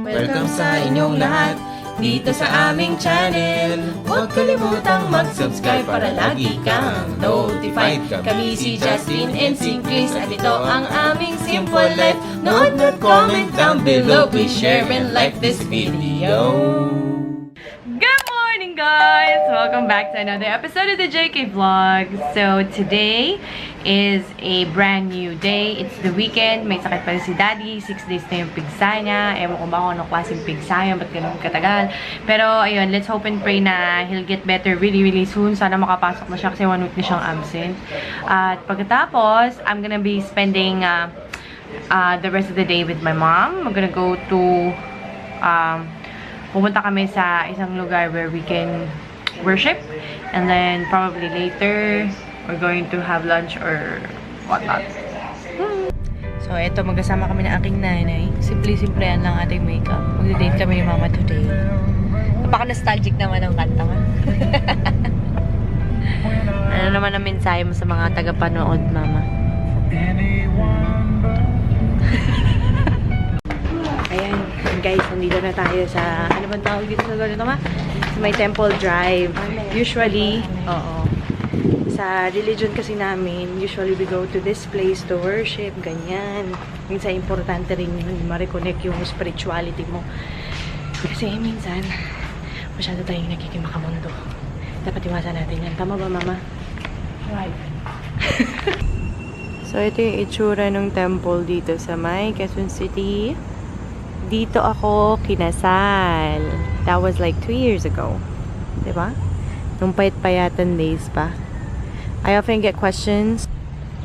Welcome sa inyong lahat dito sa aming channel. Huwag kalimutang mag-subscribe para lagi kang notified. Kami si Justin and si Chris at ito ang aming Simple Life. Nood, comment down below. Please share and like this video. Good morning, guys! Welcome back to another episode of the JK Vlog. So, today is a brand new day. It's the weekend. May sakit pa rin si Daddy. 6 days na yung pigsa niya. Ewan ko ba kung anong klaseng pigsa yan. Ba't ganun katagal? Pero, ayun, let's hope and pray na he'll get better really, really soon. Sana makapasok na siya kasi 1 week na siyang absent. At pagkatapos, I'm gonna be spending the rest of the day with my mom. We're gonna go to pupunta kami sa isang lugar where we can worship. And then, probably later, we're going to have lunch or whatnot. So, eto, magkasama kami ng aking nanay. Simple-simple yan lang ating makeup. Mag-date kami ni Mama today. Napaka-nostalgic naman ang kanta mo. Ano naman ang mensahe mo sa mga tagapanood, Mama? Ayan, guys, nandito na tayo sa, ano bang tawag dito sa lugar nito, Ma? Sa may Temple Drive. Usually, sa religion kasi namin, usually we go to this place to worship, ganyan. Minsan, importante rin yun, ma-reconnect yung spirituality mo. Kasi minsan, masyado tayong nakikimakamundo. Dapat iwasan natin yan. Tama ba, Mama? Right. So, ito yung itsura ng temple dito sa may Quezon City. Dito ako kinasal. That was like 2 years ago. Diba? Nung payat-payatan days pa. I often get questions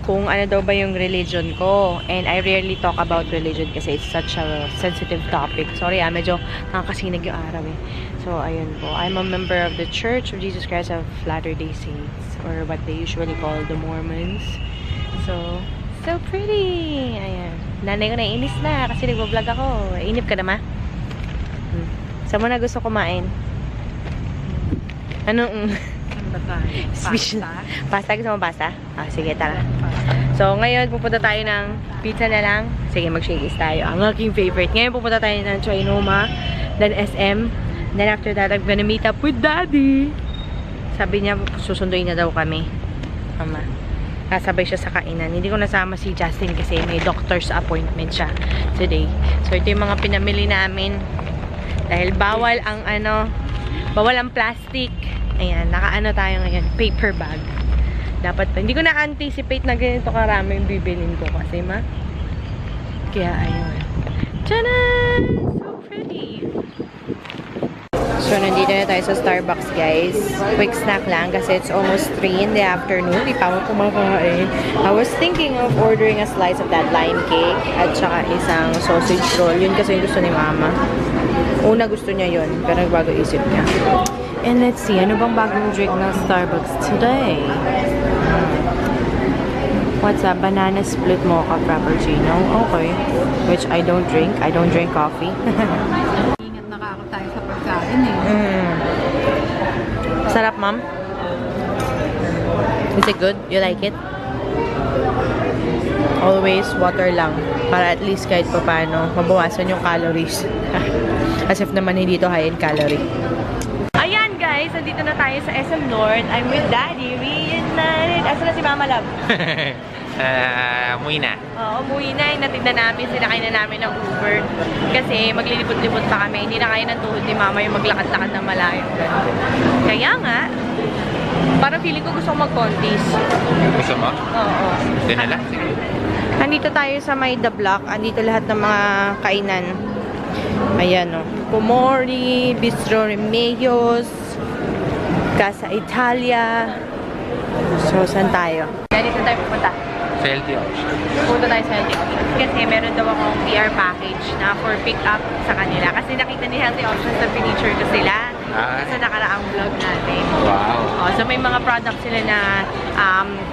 kung ano daw ba yung religion ko. And I rarely talk about religion kasi it's such a sensitive topic. Sorry medyo nakakasinag yung araw eh. So, ayun po. I'm a member of the Church of Jesus Christ of Latter-day Saints. Or what they usually call the Mormons. So pretty! Ayan. Nanay ko naiinis na kasi nagbablog ako. Inip ka na, Ma? Saan mo na gusto kumain? Anong? Special. Pasta? Gusto mo pasta? Sige, tara. So, ngayon pupunta tayo ng pizza na lang. Sige, mag-shakey's tayo. Ang aking favorite. Ngayon pupunta tayo ng Trinoma, then SM. Then after that, I'm gonna meet up with Daddy. Sabi niya, susunduin na daw kami. Mama. Kasabay siya sa kainan. Hindi ko nasama si Justin kasi may doctor's appointment siya today. So, ito yung mga pinamili namin. Dahil bawal ang bawal ang plastic. Ayan, nakaano tayo ngayon. Paper bag. Dapat pa. Hindi ko na-anticipate na ganito karami yung bibilin ko kasi, Ma. Kaya, ayun. Tchanan! So pretty! So, nandito na tayo sa Starbucks, guys. Quick snack lang kasi it's almost 3 in the afternoon. Di pa ako kumakain. I was thinking of ordering a slice of that lime cake at saka isang sausage roll. Yun kasi yung gusto ni Mama. Una gusto niya yun, pero nagbago isip niya. And let's see, ano bang bagong drink ng Starbucks today? What's that? Banana split mocha frappuccino. Okay. Which I don't drink. I don't drink coffee. Ingat nakakot tayo sa pagkain eh. Sarap, Ma'am? Is it good? You like it? Always water lang. Para at least kahit pa paano, mabawasan yung calories. As if naman hindi ito high in calorie. Ayan, guys. Nandito na tayo sa SM North. I'm with Daddy. Reunited. Asa na si Mama Love? Umuwi na. Oo, umuwi na. Inatid na namin. Sinakay na namin ng Uber. Kasi maglilibot-libot pa kami. Hindi na kaya ng tuhod ni Mama yung maglakad-lakad ng malayo. Kaya nga, parang feeling ko gusto ko mag-contis. Gusto mo? Oo. Doon na lang. Sige. Nandito tayo sa may The Block. Andito lahat ng mga kainan. Ayan, o. Pomori, Bistro Remedios, Casa Italia. So, saan tayo? Dito tayo pupunta. Sa LTO. Punta tayo sa Healthy Options. Kasi meron daw akong PR package na for pick up sa kanila. Kasi nakita ni Healthy Options na pinicture ko sila sa nakaraang vlog natin. Wow. So may mga products sila na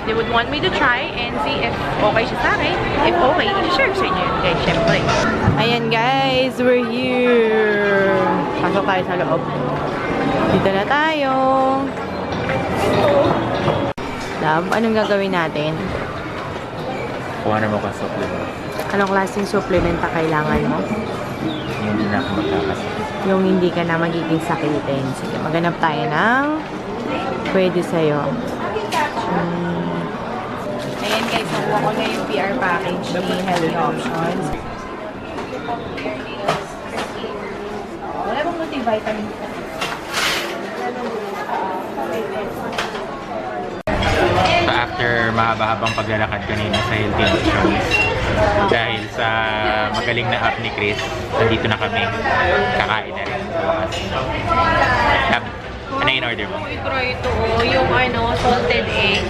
they would want me to try and see if okay siya sa akin. If okay, i-share sa inyo yun guys, syempre. Ayan guys, we're here. Pasok tayo sa loob. Dito na tayo. Love, anong gagawin natin? Kuha naman ka supplement. Anong klaseng supplement na kailangan mo? Yung na ako magkakasakit. Yung hindi ka na magiging sakitin. Sige, maghanap tayo ng pwede sa'yo. Ayan guys, nakuha ko na yung PR package ni Healthy Options. Wala bang multivitamin? So after mahaba-habang paglalakad kanina sa Healthy Options, dahil sa magaling na app ni Chris, nandito na kami. Kakain na rin sa wakas. Ano yung order mo? I-try ito, yung salted egg.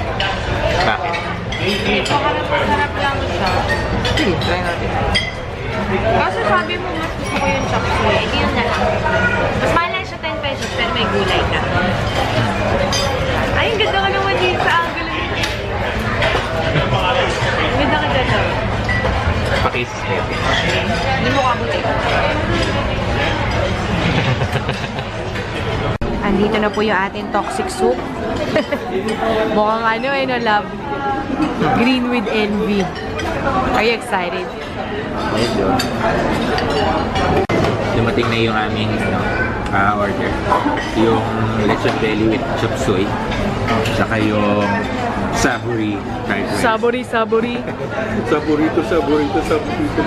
Bakit? Ito, harap lang siya. Sige, try natin. Kasi sabi mo, mas gusto ko yung chop suey. Hindi yun na lang. Mas mahal lang siya 10 pesos, pero may gulay ka. Ay, ang ganda ka naman dito sa angulo. Ang ganda ka dito. Pakisis na yun. Hindi mo kabuti. Andito na po yung ating toxic soup. Mukhang love. Green with envy. Are you excited? Medyo. Dumating na yung aming order. Yung lechon belly with chop suey. Saka yung saburi fried rice. Sabori. Saborito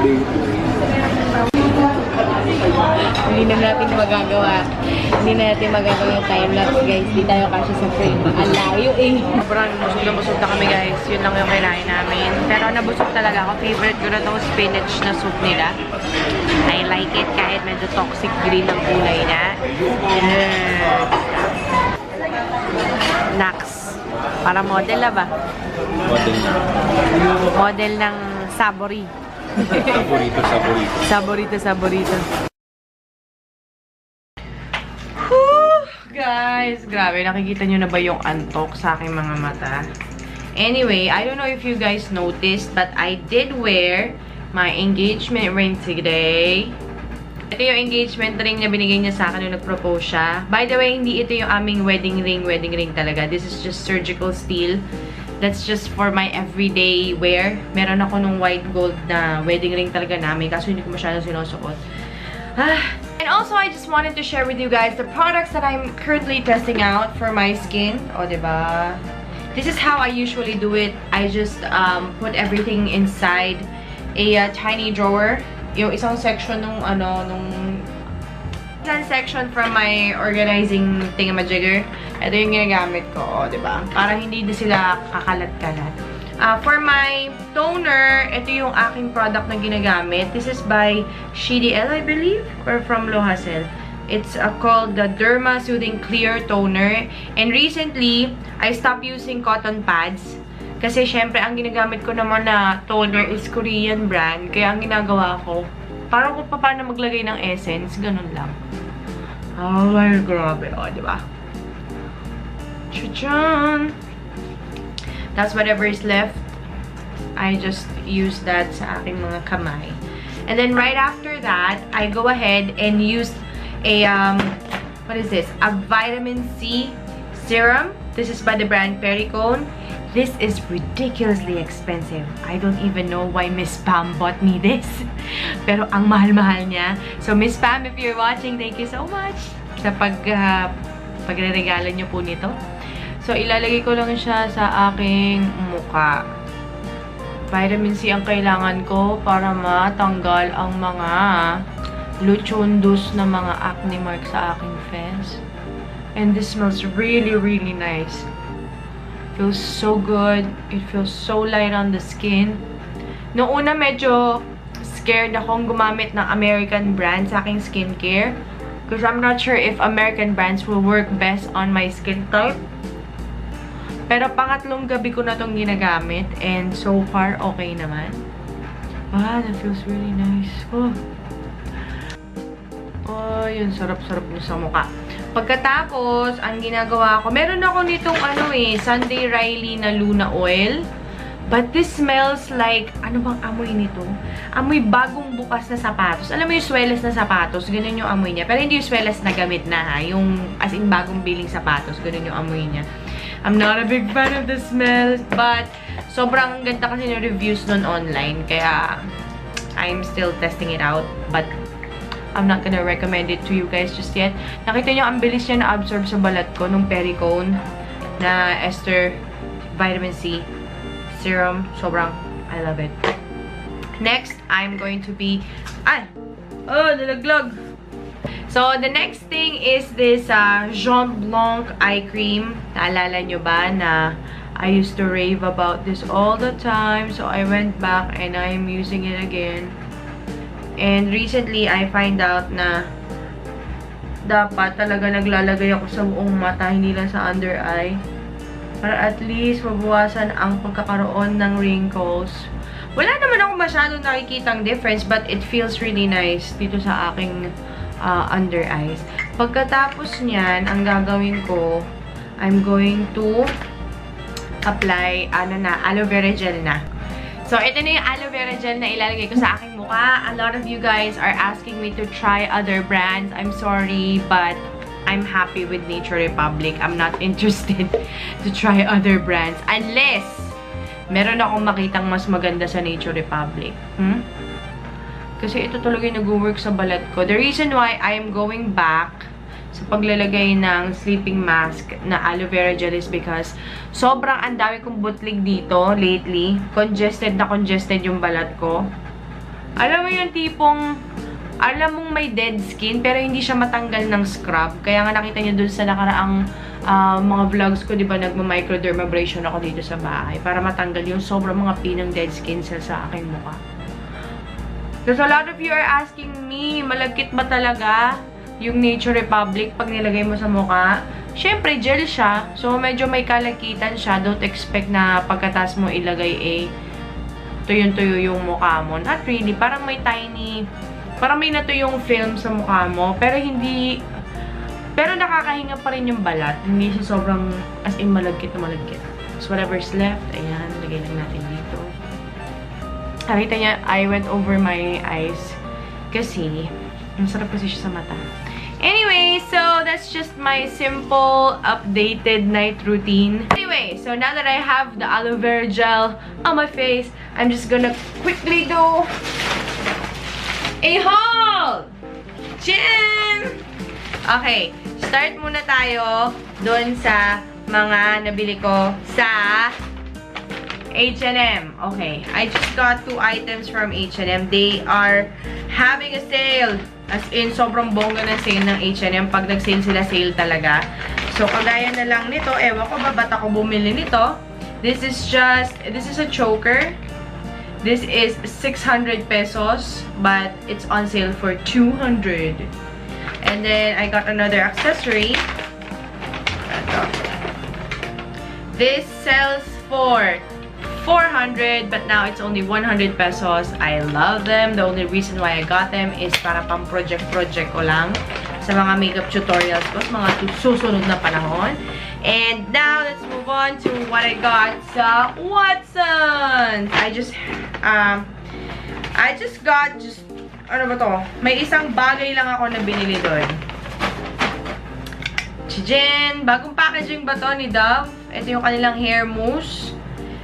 baby. Hindi na natin magagawa. Hindi na natin magagawa yung time-lapse, guys. Hindi tayo kasi sa frame. Ang layo eh. Sobrang busog na kami, guys. Yun lang yung kinain namin. Pero nabusog talaga ako. Favorite ko na itong spinach na soup nila. I like it kahit medyo toxic green ang kulay na. Yes. Nax. Para model na ba? Model na. Model ng Sabori. Saborito. Whew! Guys, grabe. Nakikita nyo na ba yung antok sa aking mga mata? Anyway, I don't know if you guys noticed, but I did wear my engagement ring today. Ito yung engagement ring na binigay niya sa akin nung nag-propose siya. By the way, hindi ito yung aming wedding ring talaga. This is just surgical steel. That's just for my everyday wear. Meron ako nung white gold na wedding ring talaga namin. Kaso hindi ko masyadong sinusuot. And also, I just wanted to share with you guys the products that I'm currently testing out for my skin. O, diba? This is how I usually do it. I just put everything inside a tiny drawer. Yung isang section nung isang section from my organizing thingamajigger. Ito yung ginagamit ko, diba? Para hindi na sila kakalat-kalat. For my toner, ito yung aking product na ginagamit. This is by CDL, I believe, or from Lohasel. It's called the Derma Soothing Clear Toner. And recently, I stopped using cotton pads. Kasi syempre, ang ginagamit ko naman na toner is Korean brand. Kaya ang ginagawa ko, parang kung paano maglagay ng essence, ganun lang. Ay, grabe. O, diba? Chachan! That's whatever is left. I just use that sa aking mga kamay. And then right after that, I go ahead and use a, what is this? A vitamin C serum. This is by the brand Pericone. This is ridiculously expensive. I don't even know why Miss Pam bought me this. Pero ang mahal-mahal niya. So Miss Pam, if you're watching, thank you so much sa pagre-regalo niyo po nito. So ilalagay ko lang siya sa aking mukha. Vitamin C ang kailangan ko para matanggal ang mga luchondos na mga acne mark sa aking face. And this smells really, really nice. Feels so good. It feels so light on the skin. Noong una medyo scared akong gumamit ng American brand sa aking skincare. Because I'm not sure if American brands will work best on my skin type. Pero pangatlong gabi ko na itong ginagamit. And so far, okay naman. Ah, that feels really nice. Oh, yun. Sarap-sarap niya sa mukha. Pagkatapos, ang ginagawa ko, meron ako nitong Sunday Riley na Luna Oil. But this smells like, ano bang amoy nito? Amoy bagong bukas na sapatos. Alam mo yung swelas na sapatos, ganun yung amoy niya. Pero hindi yung swelas na gamit na ha. Yung as in bagong biling sapatos, ganun yung amoy niya. I'm not a big fan of the smell, but sobrang ganda kasi ng reviews nun online. Kaya, I'm still testing it out. But, I'm not gonna recommend it to you guys just yet. Nakita nyo, ang bilis niya na-absorb sa balat ko nung Pericone na Ester Vitamin C Serum. Sobrang, I love it. Next, I'm going to be... nalaglag! So, the next thing is this Jean Blanc eye cream. Naalala nyo ba na I used to rave about this all the time. So, I went back and I'm using it again. And recently, I find out na dapat talaga naglalagay ako sa buong mata, hindi lang sa under eye. Para at least mabawasan ang pagkakaroon ng wrinkles. Wala naman ako masyadong nakikitang difference, but it feels really nice dito sa aking under eyes. Pagkatapos niyan, ang gagawin ko, I'm going to apply, aloe vera gel na. So, ito na yung aloe vera gel na ilalagay ko sa aking mukha. A lot of you guys are asking me to try other brands. I'm sorry, but I'm happy with Nature Republic. I'm not interested to try other brands unless meron akong makitang mas maganda sa Nature Republic. Kasi ito talaga yung nag-work sa balat ko. The reason why I am going back sa paglalagay ng sleeping mask na aloe vera gel is because sobrang ang dami kong butlig dito lately. Congested na congested yung balat ko. Alam mo yung tipong, alam mong may dead skin pero hindi siya matanggal ng scrub. Kaya nga nakita nyo dun sa nakaraang mga vlogs ko, di ba, nagma-microdermabrasion ako dito sa bahay para matanggal yung sobrang mga pinang dead skin cells sa aking mukha. Because a lot of you are asking me, malagkit ba talaga yung Nature Republic pag nilagay mo sa mukha? Siyempre, gel siya. So, medyo may kalakitan siya. Don't expect na pagkatas mo ilagay tuyong-tuyo yung mukha mo. Not really. Parang may tiny, parang may natuyong film sa mukha mo. Pero hindi, pero nakakahinga pa rin yung balat. Hindi siya sobrang as in malagkit na malagkit. So, whatever's left, ayan, lagay lang natin dito. Nakita niya, I went over my eyes kasi masarap kasi siya sa mata. Anyway, so that's just my simple, updated night routine. Anyway, so now that I have the aloe vera gel on my face, I'm just gonna quickly do a haul! Chin! Okay, start muna tayo dun sa mga nabili ko sa H&M. Okay, I just got 2 items from H&M. They are having a sale. As in, sobrang bongga ng sale ng H&M. Pag nag-sale sila, sale talaga. So, kagaya na lang nito. Ewan ko ba ba't ako bumili nito? This is a choker. This is 600 pesos. But, it's on sale for 200. And then, I got another accessory. Ito. This sells for 400, but now it's only 100 pesos. I love them. The only reason why I got them is para pang project ko lang sa mga makeup tutorials ko sa mga susunod na panahon. And now, let's move on to what I got sa Watsons. I just got ano ba to? May isang bagay lang ako na binili doon. Chijen! Bagong packaging ba to ni Dove? Ito yung kanilang hair mousse.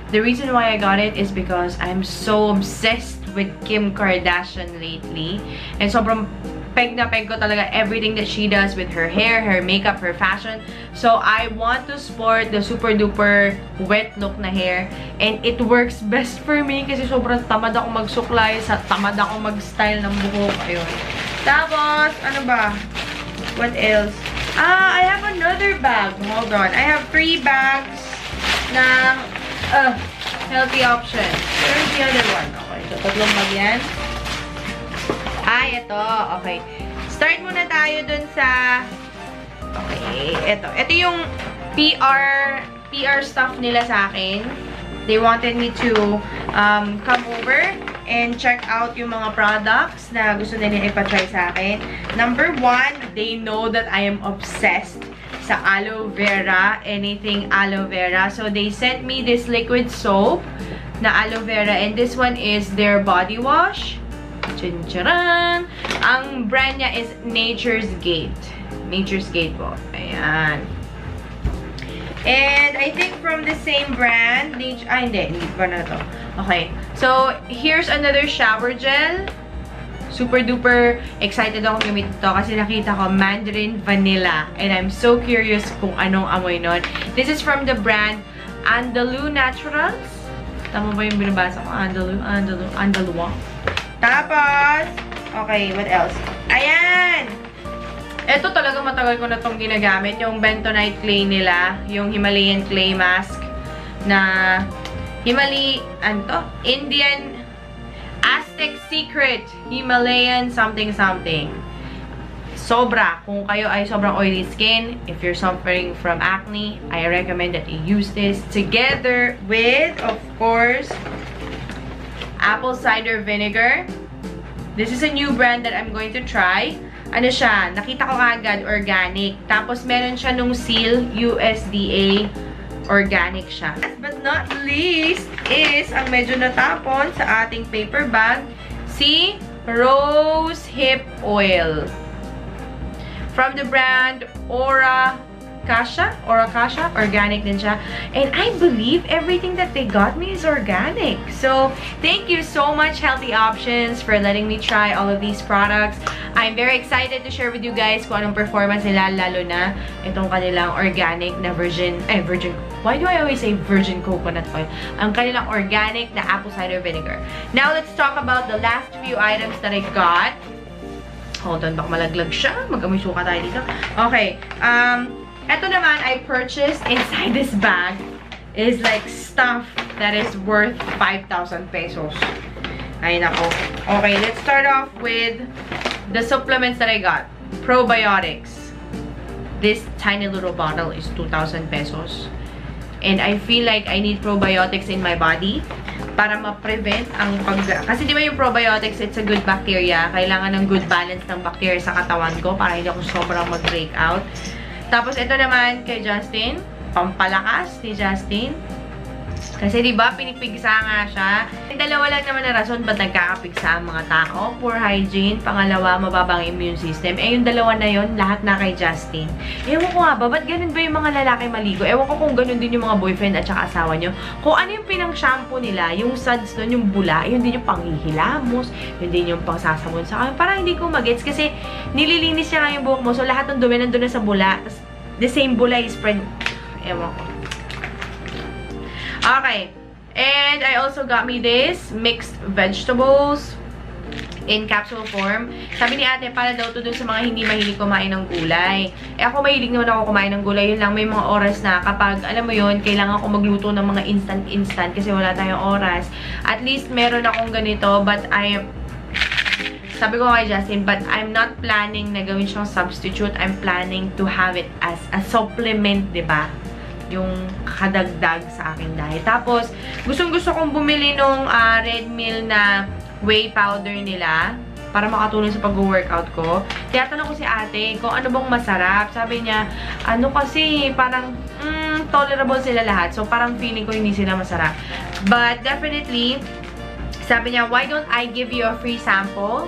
The reason why I got it is because I'm so obsessed with Kim Kardashian lately. And sobrang peg na peg ko talaga everything that she does with her hair, her makeup, her fashion. So, I want to sport the super duper wet look na hair. And it works best for me kasi sobrang tamad ako magsuklay, tamad ako mag-style ng buhok. Ayun. Tapos, ano ba? What else? I have another bag. Hold on. I have 3 bags ng healthy option. Where's the other one? Okay, so tatlong bag yan. Ito. Okay. Start muna tayo dun sa... Okay, ito. Ito yung PR stuff nila sa akin. They wanted me to come over and check out yung mga products na gusto nila ipatry sa akin. Number 1, they know that I am obsessed sa aloe vera, anything aloe vera. So, they sent me this liquid soap na aloe vera. And this one is their body wash. Chin-charan! Ang brand niya is Nature's Gate. Nature's Gate po. Ayan. And I think from the same brand, hindi pa na to. Okay. So, here's another shower gel. super duper excited ako gamitin ito kasi nakita ko Mandarin Vanilla. And I'm so curious kung anong amoy nun. This is from the brand Andalou Naturals. Tama ba yung binabasa ko? Andalou. Tapos, okay, what else? Ayan! Ito talaga matagal ko na itong ginagamit. Yung Bentonite Clay nila. Yung Himalayan Clay Mask na Indian Aztec Secret Himalayan something. Sobra. Kung kayo ay sobrang oily skin, if you're suffering from acne, I recommend that you use this together with, of course, apple cider vinegar. This is a new brand that I'm going to try. Ano siya? Nakita ko agad, organic. Tapos meron siya nung seal, USDA, organic siya. Last but not least is, ang medyo natapon sa ating paper bag, si Rose Hip Oil. From the brand Aura Kasha, organic din siya. And I believe everything that they got me is organic. So, thank you so much, Healthy Options, for letting me try all of these products. I'm very excited to share with you guys kung anong performance nila, lalo na itong kanilang organic na virgin, why do I always say virgin coconut oil? Ang kanilang organic na apple cider vinegar. Now, let's talk about the last few items that I got. Hold on, baka malaglag siya. Mag-amoy suka tayo dito. Okay. Ito naman, I purchased inside this bag is like stuff that is worth 5,000 pesos. Ay, nako. Okay, let's start off with the supplements that I got. Probiotics. This tiny little bottle is 2,000 pesos. And I feel like I need probiotics in my body para ma-prevent ang kasi di ba yung probiotics, it's a good bacteria. Kailangan ng good balance ng bacteria sa katawan ko para hindi ako sobrang mag-break out. Tapos ito naman kay Justin, pampalakas ni Justin. Kasi di ba pinipigsa nga siya. Dalawa lang naman na rason ba't nagkakapigsa ang mga tao. Poor hygiene. Pangalawa, mababang immune system. Eh yung dalawa na yon lahat na kay Justin. Ewan ko nga ba, ba't ganun ba yung mga lalaki maligo? Ewan ko kung ganun din yung mga boyfriend at saka asawa nyo. Kung ano yung pinang-shampoo nila, yung suds nun, yung bula, yun din yung panghihilamos, yun din yung pangsasabon sa akin. Parang hindi ko magets kasi nililinis niya nga yung buhok mo. So lahat ng dumi nandun na sa bula. Tapos the same bula is spread. Ewan ko. Okay. And I also got me this mixed vegetables in capsule form. Sabi ni ate, para daw to dun sa mga hindi mahilig kumain ng gulay. Eh ako mahilig naman ako kumain ng gulay. Yun lang, may mga oras na kapag, alam mo yun, kailangan ko magluto ng mga instant kasi wala tayong oras. At least meron akong ganito, but sabi ko kay Justin, but I'm not planning na gawin siyang substitute. I'm planning to have it as a supplement, diba? Yung kadagdag sa aking diet. Tapos, gustong-gusto kong bumili nung Red Mill na whey powder nila para makatulong sa pag-workout ko. Tiyatanong ko si ate kung ano bang masarap. Sabi niya, ano kasi, parang tolerable sila lahat. So, parang feeling ko hindi sila masarap. But, definitely, sabi niya, why don't I give you a free sample?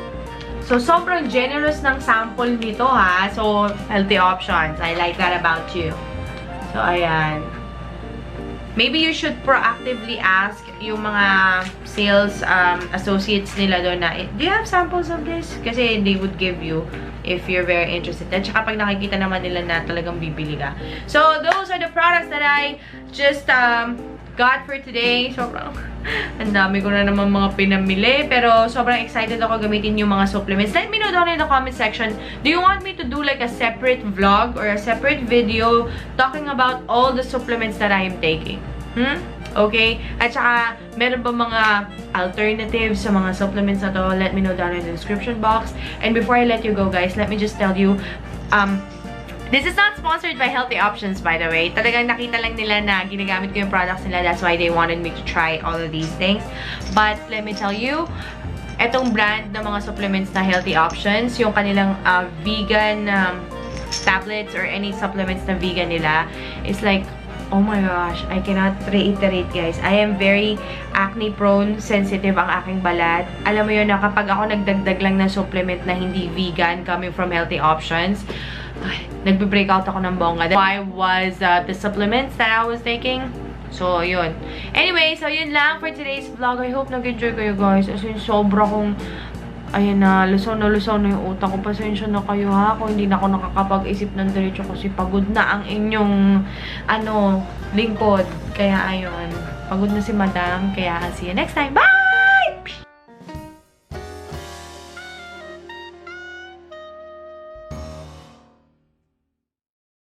So, sobrang generous ng sample nito, ha? So, Healthy Options. I like that about you. So, ayan. Maybe you should proactively ask yung mga sales associates nila doon na, do you have samples of this? Kasi they would give you if you're very interested. At saka pag nakikita naman nila na talagang bibili ka. So, those are the products that I just got for today. Sobrang, ang dami ko na naman mga pinamili. Pero sobrang excited ako gamitin yung mga supplements. Let me know down in the comment section. Do you want me to do like a separate vlog or a separate video talking about all the supplements that I am taking? Okay? At saka, meron ba mga alternatives sa mga supplements na to? Let me know down in the description box. And before I let you go, guys, let me just tell you, this is not sponsored by Healthy Options, by the way. Talagang nakita lang nila na ginagamit ko yung products nila. That's why they wanted me to try all of these things. But let me tell you, etong brand ng mga supplements na Healthy Options, yung kanilang vegan tablets or any supplements na vegan nila, is like, oh my gosh, I cannot reiterate, guys. I am very acne prone, sensitive ang aking balat. Alam mo yun na kapag ako nagdagdag lang ng supplement na hindi vegan coming from Healthy Options, nagbe-breakout ako ng bongga. Why was the supplements that I was taking? So, yun. Anyway, so yun lang for today's vlog. I hope nag-enjoy kayo, guys. As in, sobra kong Ayan na, lusaw na yung utak ko. Pasensya na kayo ha, kung hindi na ako nakakapag-isip ng diretso kasi pagod na ang inyong, lingkod. Kaya ayun, pagod na si madam. Kaya see you next time. Bye!